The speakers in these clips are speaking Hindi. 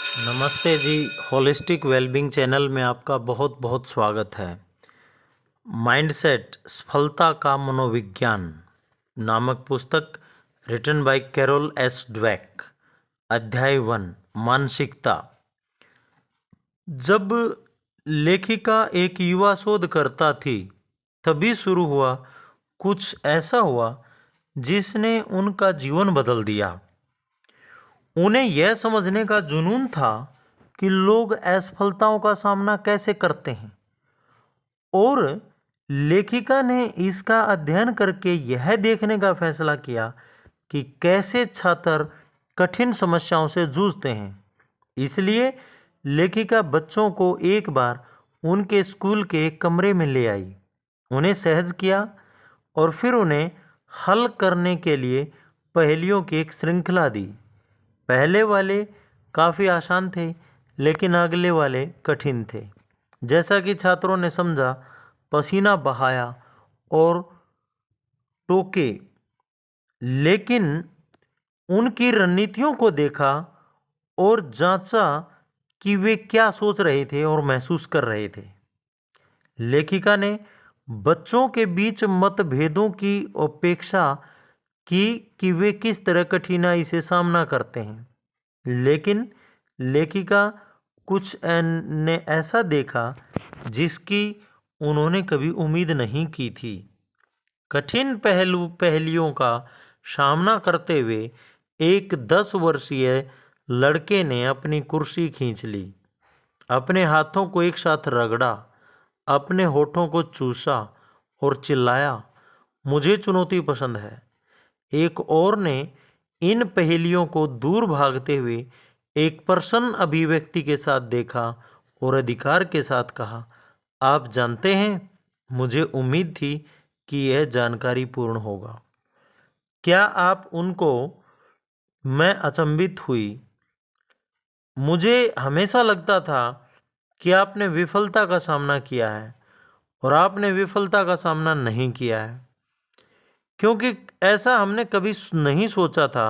नमस्ते जी। होलिस्टिक वेलबींग चैनल में आपका बहुत बहुत स्वागत है। माइंडसेट सफलता का मनोविज्ञान नामक पुस्तक written by Carol S Dweck. अध्याय 1 मानसिकता। जब लेखिका एक युवा शोधकर्ता थी तभी शुरू हुआ कुछ ऐसा हुआ जिसने उनका जीवन बदल दिया। उन्हें यह समझने का जुनून था कि लोग असफलताओं का सामना कैसे करते हैं, और लेखिका ने इसका अध्ययन करके यह देखने का फैसला किया कि कैसे छात्र कठिन समस्याओं से जूझते हैं। इसलिए लेखिका बच्चों को एक बार उनके स्कूल के एक कमरे में ले आई, उन्हें सहज किया और फिर उन्हें हल करने के लिए पहेलियों की एक श्रृंखला दी। पहले वाले काफ़ी आसान थे, लेकिन अगले वाले कठिन थे। जैसा कि छात्रों ने समझा, पसीना बहाया और टोके, लेकिन उनकी रणनीतियों को देखा और जांचा कि वे क्या सोच रहे थे और महसूस कर रहे थे। लेखिका ने बच्चों के बीच मतभेदों की उपेक्षा की कि वे किस तरह कठिनाई से सामना करते हैं, लेकिन लेखिका कुछ ने ऐसा देखा जिसकी उन्होंने कभी उम्मीद नहीं की थी। कठिन पहेलियों का सामना करते हुए एक 10 वर्षीय लड़के ने अपनी कुर्सी खींच ली, अपने हाथों को एक साथ रगड़ा, अपने होठों को चूसा और चिल्लाया, मुझे चुनौती पसंद है। एक और ने इन पहेलियों को दूर भागते हुए एक प्रसन्न अभिव्यक्ति के साथ देखा और अधिकार के साथ कहा, आप जानते हैं, मुझे उम्मीद थी कि यह जानकारी पूर्ण होगा। क्या आप उनको? मैं अचंभित हुई। मुझे हमेशा लगता था कि आपने विफलता का सामना किया है और आपने विफलता का सामना नहीं किया है, क्योंकि ऐसा हमने कभी नहीं सोचा था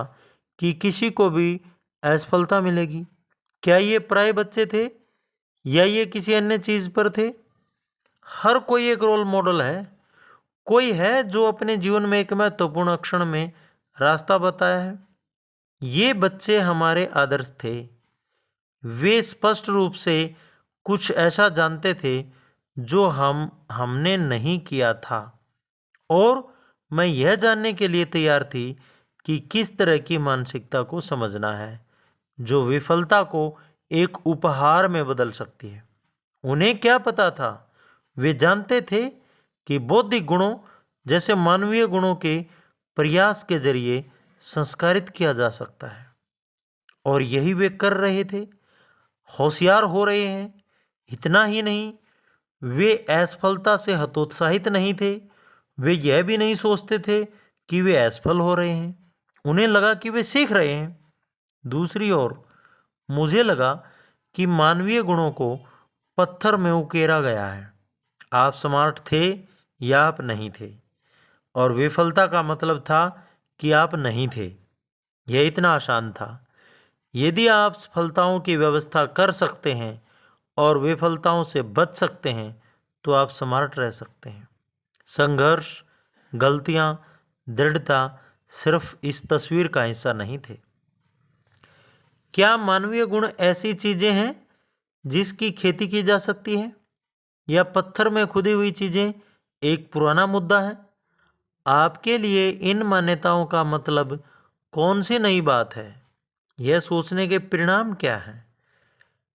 कि किसी को भी असफलता मिलेगी। क्या ये पराये बच्चे थे या ये किसी अन्य चीज़ पर थे? हर कोई एक रोल मॉडल है। कोई है जो अपने जीवन में एक महत्वपूर्ण क्षण में रास्ता बताया है। ये बच्चे हमारे आदर्श थे। वे स्पष्ट रूप से कुछ ऐसा जानते थे जो हमने नहीं किया था, और मैं यह जानने के लिए तैयार थी कि किस तरह की मानसिकता को समझना है जो विफलता को एक उपहार में बदल सकती है। उन्हें क्या पता था? वे जानते थे कि बौद्धिक गुणों जैसे मानवीय गुणों के प्रयास के जरिए संस्कारित किया जा सकता है, और यही वे कर रहे थे। होशियार हो रहे हैं। इतना ही नहीं, वे असफलता से हतोत्साहित नहीं थे। वे यह भी नहीं सोचते थे कि वे असफल हो रहे हैं। उन्हें लगा कि वे सीख रहे हैं। दूसरी ओर मुझे लगा कि मानवीय गुणों को पत्थर में उकेरा गया है। आप स्मार्ट थे या आप नहीं थे, और विफलता का मतलब था कि आप नहीं थे। यह इतना आसान था। यदि आप सफलताओं की व्यवस्था कर सकते हैं और विफलताओं से बच सकते हैं तो आप स्मार्ट रह सकते हैं। संघर्ष, गलतियां, दृढ़ता सिर्फ इस तस्वीर का हिस्सा नहीं थे। क्या मानवीय गुण ऐसी चीजें हैं जिसकी खेती की जा सकती है, या पत्थर में खुदी हुई चीजें एक पुराना मुद्दा है? आपके लिए इन मान्यताओं का मतलब कौन सी नई बात है? यह सोचने के परिणाम क्या है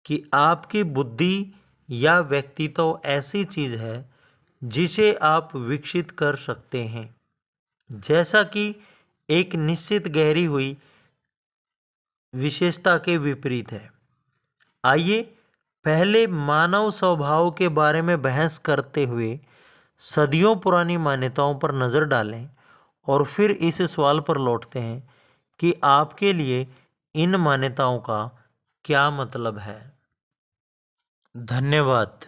कि आपकी बुद्धि या व्यक्तित्व ऐसी चीज है जिसे आप विकसित कर सकते हैं, जैसा कि एक निश्चित गहरी हुई विशेषता के विपरीत है। आइए पहले मानव स्वभाव के बारे में बहस करते हुए सदियों पुरानी मान्यताओं पर नज़र डालें, और फिर इस सवाल पर लौटते हैं कि आपके लिए इन मान्यताओं का क्या मतलब है। धन्यवाद।